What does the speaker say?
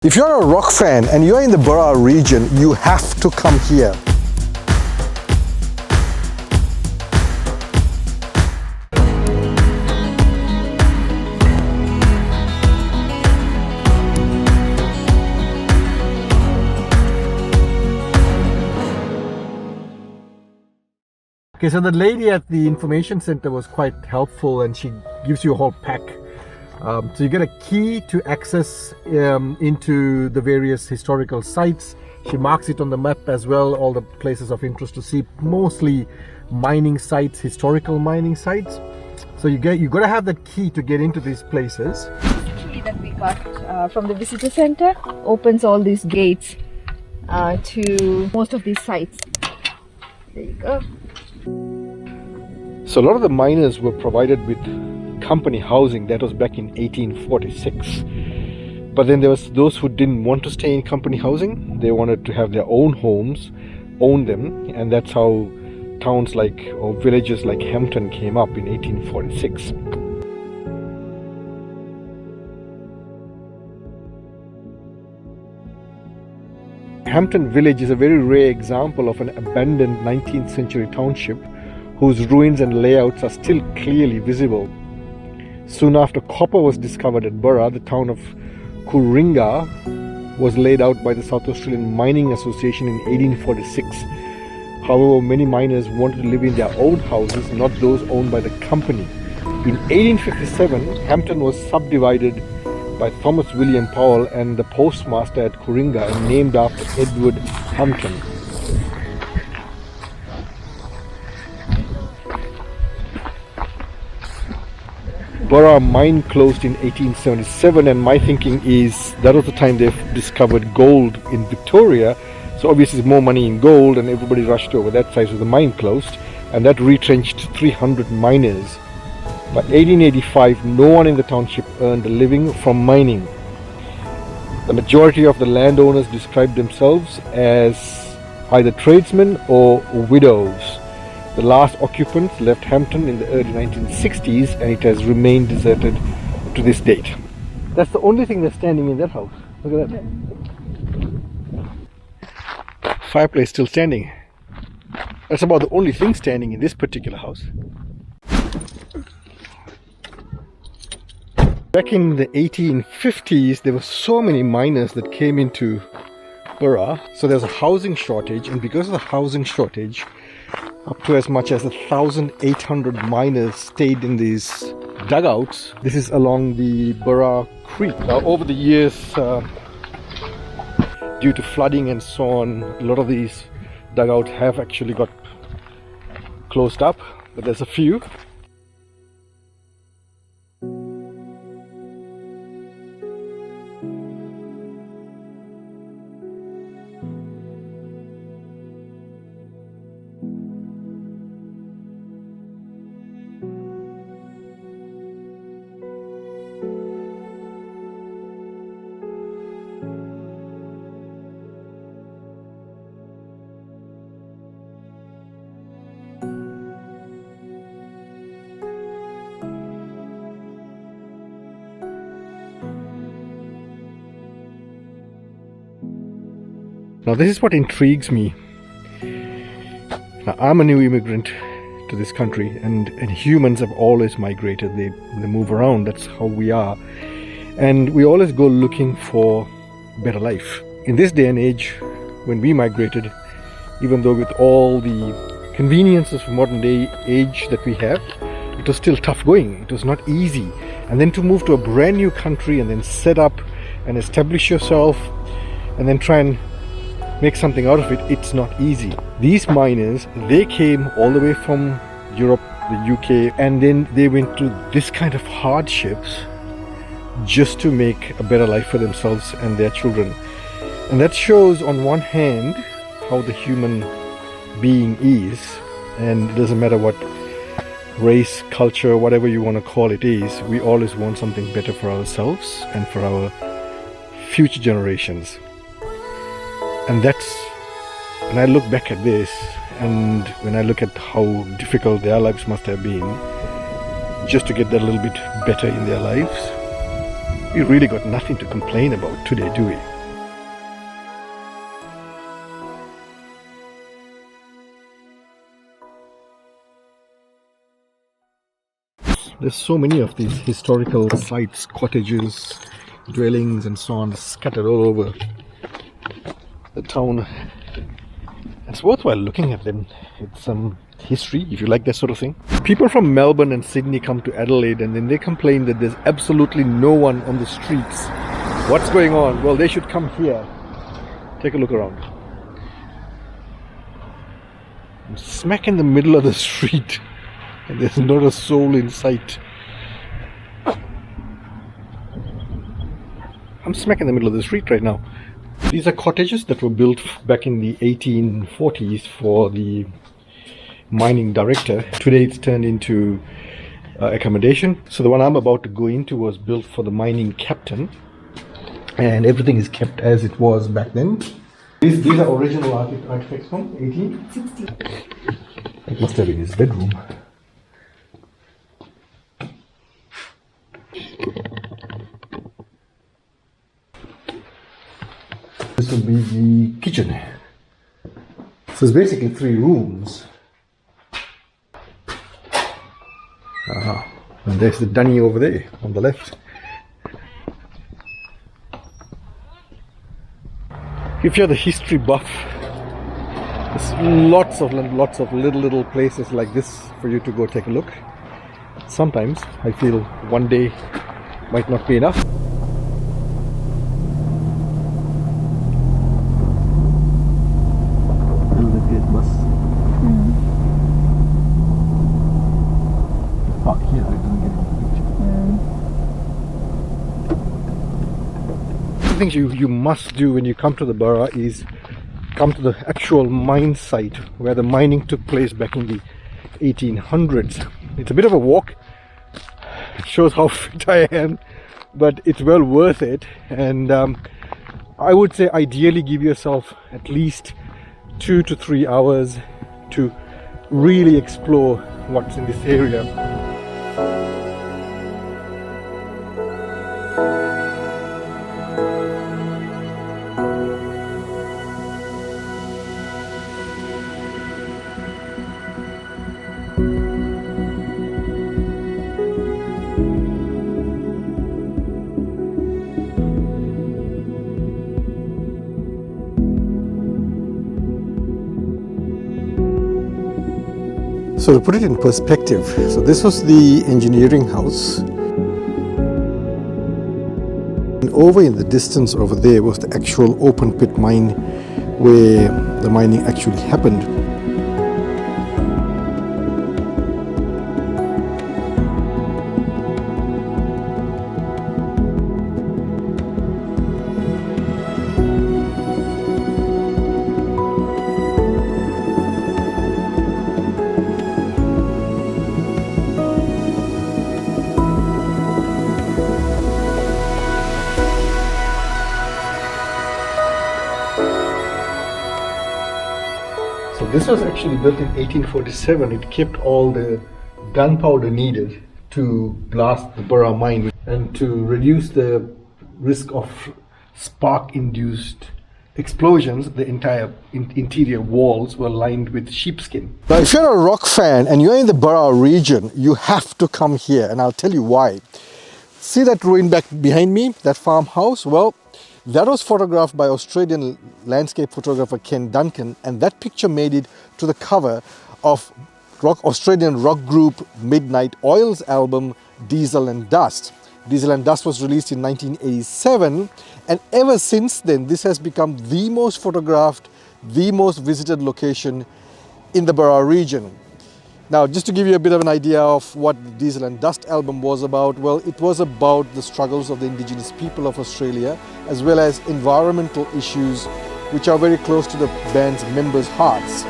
If you're a rock fan and you're in the Burra region, you have to come here. Okay, so the lady at the information center was quite helpful and she gives you a whole pack. So you get a key to access into the various historical sites. She marks it on the map as well, all the places of interest to see, mostly mining sites, historical mining sites. So you got to have that key to get into these places. This key that we got from the visitor center opens all these gates to most of these sites. There you go. So a lot of the miners were provided with company housing. That was back in 1846. But then there was those who didn't want to stay in company housing. They wanted to have their own homes, own them, and that's how towns like, or villages like Hampton came up in 1846. Hampton village is a very rare example of an abandoned 19th century township whose ruins and layouts are still clearly visible. Soon after copper was discovered at Burra, the town of Kooringa was laid out by the South Australian Mining Association in 1846. However, many miners wanted to live in their own houses, not those owned by the company. In 1857, Hampton was subdivided by Thomas William Powell and the postmaster at Kooringa and named after Edward Hampton. Burra mine closed in 1877, and my thinking is that was the time they discovered gold in Victoria. So obviously more money in gold and everybody rushed over that side, so the mine closed, and that retrenched 300 miners. By 1885, no one in the township earned a living from mining. The majority of the landowners described themselves as either tradesmen or widows. The last occupants left Hampton in the early 1960s, and it has remained deserted to this date. That's the only thing that's standing in that house. Look at that. Fireplace still standing. That's about the only thing standing in this particular house. Back in the 1850s, there were so many miners that came into Burra. So there's a housing shortage, and because of the housing shortage, up to as much as 1,800 miners stayed in these dugouts. This is along the Burra Creek. Now, over the years, due to flooding and so on, a lot of these dugouts have actually got closed up, but there's a few. Now this is what intrigues me. Now I'm a new immigrant to this country, and humans have always migrated. They move around, that's how we are. And we always go looking for better life. In this day and age, when we migrated, even though with all the conveniences of modern day age that we have, it was still tough going. It was not easy. And then to move to a brand new country and then set up and establish yourself and then try and make something out of it, it's not easy. These miners, they came all the way from Europe, the UK, and then they went through this kind of hardships just to make a better life for themselves and their children. And that shows on one hand how the human being is, and it doesn't matter what race, culture, whatever you want to call it is, we always want something better for ourselves and for our future generations. And that's, when I look back at this, and when I look at how difficult their lives must have been just to get that little bit better in their lives, We really got nothing to complain about today, do we? There's so many of these historical sites, cottages, dwellings and so on scattered all over the town. It's worthwhile looking at them. It's some history, if you like that sort of thing. People from Melbourne and Sydney come to Adelaide and then they complain that there's absolutely no one on the streets. What's going on? Well, they should come here. Take a look around. I'm smack in the middle of the street and there's not a soul in sight. I'm smack in the middle of the street right now. These are cottages that were built back in the 1840s for the mining director. Today it's turned into accommodation. So the one I'm about to go into was built for the mining captain, and everything is kept as it was back then. These are original artifacts from 1860. It must have been his bedroom. This will be the kitchen. So it's basically 3 rooms. And there's the dunny over there on the left. If you're the history buff, there's lots of little places like this for you to go take a look. Sometimes I feel one day might not be enough. Things you must do when you come to the Burra is come to the actual mine site where the mining took place back in the 1800s. It's a bit of a walk. It shows how fit I am, but it's well worth it. And I would say ideally give yourself at least 2 to 3 hours to really explore what's in this area. So to put it in perspective, so this was the engineering house. And over in the distance over there was the actual open pit mine where the mining actually happened. So this was actually built in 1847. It kept all the gunpowder needed to blast the Burra mine and to reduce the risk of spark-induced explosions. The entire interior walls were lined with sheepskin. Now, if you're a rock fan and you're in the Burra region, you have to come here, and I'll tell you why. See that ruin back behind me, that farmhouse? Well, that was photographed by Australian landscape photographer Ken Duncan, and that picture made it to the cover of Australian rock group Midnight Oil's album Diesel and Dust. Diesel and Dust was released in 1987, and ever since then this has become the most photographed, the most visited location in the Burra region. Now, just to give you a bit of an idea of what the Diesel and Dust album was about, well, it was about the struggles of the indigenous people of Australia, as well as environmental issues which are very close to the band's members' hearts.